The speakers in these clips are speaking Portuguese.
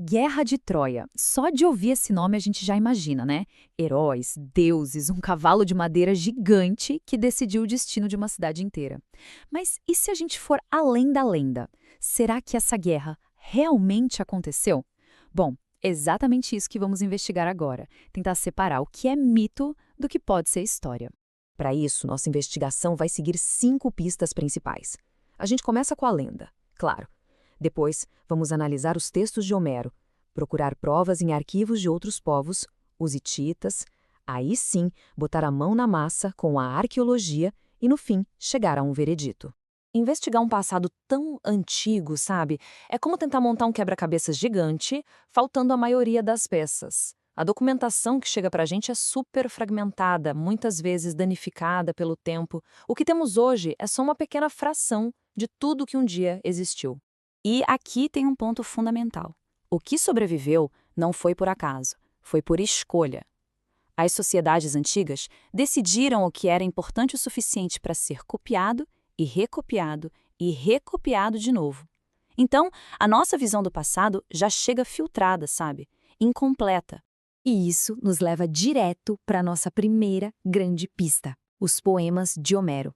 Guerra de Troia. Só de ouvir esse nome a gente já imagina, né? Heróis, deuses, um cavalo de madeira gigante que decidiu o destino de uma cidade inteira. Mas e se a gente for além da lenda? Será que essa guerra realmente aconteceu? Bom, exatamente isso que vamos investigar agora. Tentar separar o que é mito do que pode ser história. Para isso, nossa investigação vai seguir 5 pistas principais. A gente começa com a lenda, claro. Depois, vamos analisar os textos de Homero, procurar provas em arquivos de outros povos, os hititas, aí sim, botar a mão na massa com a arqueologia e, no fim, chegar a um veredito. Investigar um passado tão antigo, sabe, é como tentar montar um quebra-cabeças gigante, faltando a maioria das peças. A documentação que chega pra gente é super fragmentada, muitas vezes danificada pelo tempo. O que temos hoje é só uma pequena fração de tudo que um dia existiu. E aqui tem um ponto fundamental. O que sobreviveu não foi por acaso, foi por escolha. As sociedades antigas decidiram o que era importante o suficiente para ser copiado e recopiado de novo. Então, a nossa visão do passado já chega filtrada, sabe? Incompleta. E isso nos leva direto para a nossa primeira grande pista, os poemas de Homero.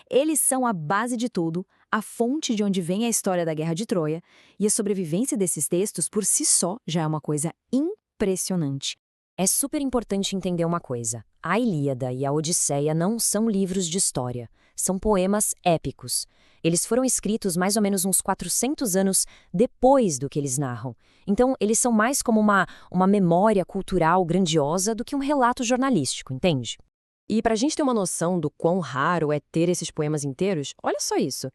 Eles são a base de tudo, a fonte de onde vem a história da Guerra de Troia, e a sobrevivência desses textos por si só já é uma coisa impressionante. É super importante entender uma coisa. A Ilíada e a Odisseia não são livros de história, são poemas épicos. Eles foram escritos mais ou menos uns 400 anos depois do que eles narram. Então, eles são mais como uma memória cultural grandiosa do que um relato jornalístico, entende? E para a gente ter uma noção do quão raro é ter esses poemas inteiros, olha só isso.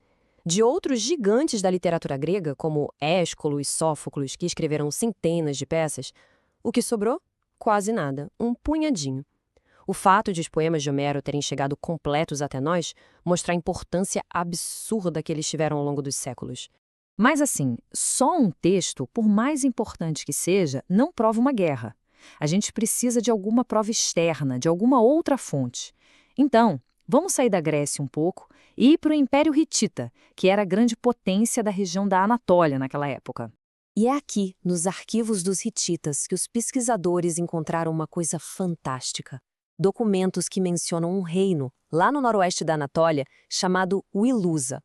De outros gigantes da literatura grega, como Ésquilo e Sófocles, que escreveram centenas de peças, o que sobrou? Quase nada, um punhadinho. O fato de os poemas de Homero terem chegado completos até nós mostra a importância absurda que eles tiveram ao longo dos séculos. Mas assim, só um texto, por mais importante que seja, não prova uma guerra. A gente precisa de alguma prova externa, de alguma outra fonte. Então, vamos sair da Grécia um pouco e ir para o Império Hitita, que era a grande potência da região da Anatólia naquela época. E é aqui, nos arquivos dos hititas, que os pesquisadores encontraram uma coisa fantástica. Documentos que mencionam um reino, lá no noroeste da Anatólia, chamado Wilusa.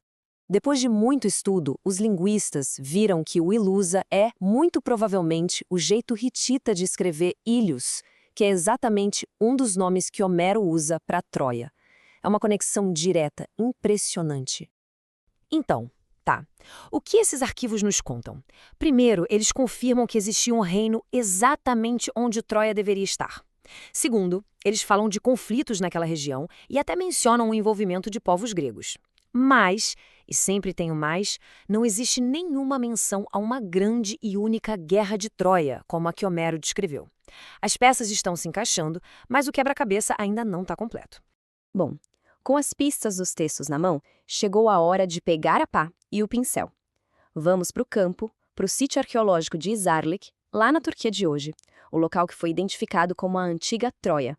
Depois de muito estudo, os linguistas viram que Wilusa é, muito provavelmente, o jeito hitita de escrever Ilhos, que é exatamente um dos nomes que Homero usa para Troia. É uma conexão direta, impressionante. Então, tá. O que esses arquivos nos contam? Primeiro, eles confirmam que existia um reino exatamente onde Troia deveria estar. Segundo, eles falam de conflitos naquela região e até mencionam o envolvimento de povos gregos. Mas, e sempre tem o mais, não existe nenhuma menção a uma grande e única guerra de Troia, como a que Homero descreveu. As peças estão se encaixando, mas o quebra-cabeça ainda não está completo. Bom, com as pistas dos textos na mão, chegou a hora de pegar a pá e o pincel. Vamos para o campo, para o sítio arqueológico de Izarlik, lá na Turquia de hoje, o local que foi identificado como a antiga Troia.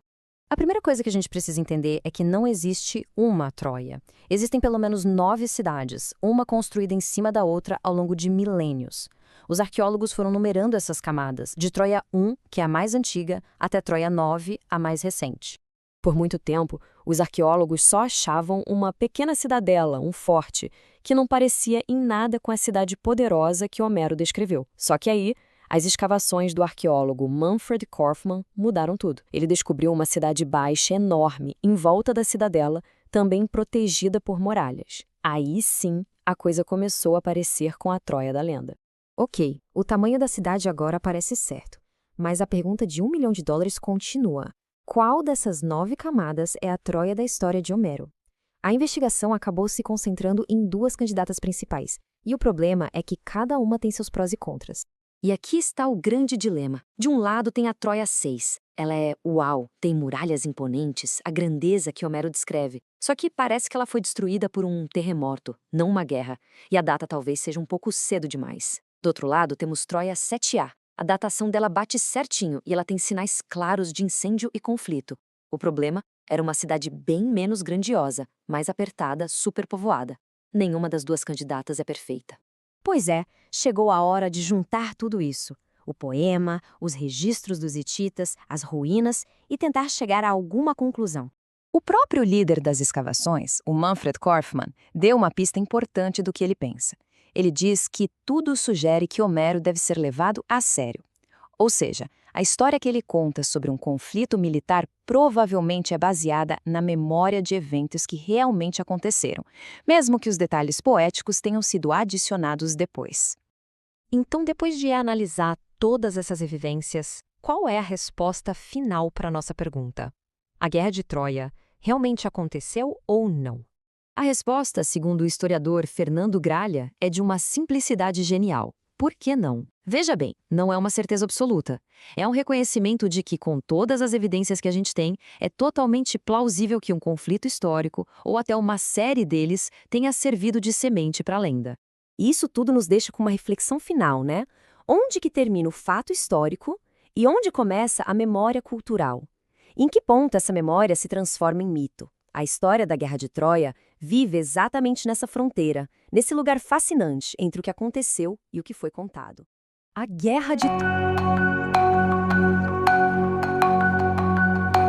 A primeira coisa que a gente precisa entender é que não existe uma Troia. Existem pelo menos 9 cidades, uma construída em cima da outra ao longo de milênios. Os arqueólogos foram numerando essas camadas, de Troia I, que é a mais antiga, até Troia IX, a mais recente. Por muito tempo, os arqueólogos só achavam uma pequena cidadela, um forte, que não parecia em nada com a cidade poderosa que Homero descreveu. Só que aí, as escavações do arqueólogo Manfred Korfmann mudaram tudo. Ele descobriu uma cidade baixa enorme em volta da cidadela, também protegida por muralhas. Aí sim, a coisa começou a parecer com a Troia da lenda. Ok, o tamanho da cidade agora parece certo, mas a pergunta de $1 milhão continua. Qual dessas 9 camadas é a Troia da história de Homero? A investigação acabou se concentrando em 2 candidatas principais, e o problema é que cada uma tem seus prós e contras. E aqui está o grande dilema. De um lado tem a Troia 6. Ela é uau, tem muralhas imponentes, a grandeza que Homero descreve. Só que parece que ela foi destruída por um terremoto, não uma guerra, e a data talvez seja um pouco cedo demais. Do outro lado temos Troia 7A. A datação dela bate certinho e ela tem sinais claros de incêndio e conflito. O problema era uma cidade bem menos grandiosa, mais apertada, superpovoada. Nenhuma das 2 candidatas é perfeita. Pois é, chegou a hora de juntar tudo isso. o poema, os registros dos hititas, as ruínas e tentar chegar a alguma conclusão. O próprio líder das escavações, o Manfred Korfmann, deu uma pista importante do que ele pensa. Ele diz que tudo sugere que Homero deve ser levado a sério. Ou seja, a história que ele conta sobre um conflito militar provavelmente é baseada na memória de eventos que realmente aconteceram, mesmo que os detalhes poéticos tenham sido adicionados depois. Então, depois de analisar todas essas evidências, qual é a resposta final para a nossa pergunta? A Guerra de Troia realmente aconteceu ou não? A resposta, segundo o historiador Fernando Gralha, é de uma simplicidade genial. Por que não? Veja bem, não é uma certeza absoluta. É um reconhecimento de que, com todas as evidências que a gente tem, é totalmente plausível que um conflito histórico, ou até uma série deles, tenha servido de semente para a lenda. E isso tudo nos deixa com uma reflexão final, né? Onde que termina o fato histórico e onde começa a memória cultural? Em que ponto essa memória se transforma em mito? A história da Guerra de Troia vive exatamente nessa fronteira, nesse lugar fascinante entre o que aconteceu e o que foi contado. A Guerra de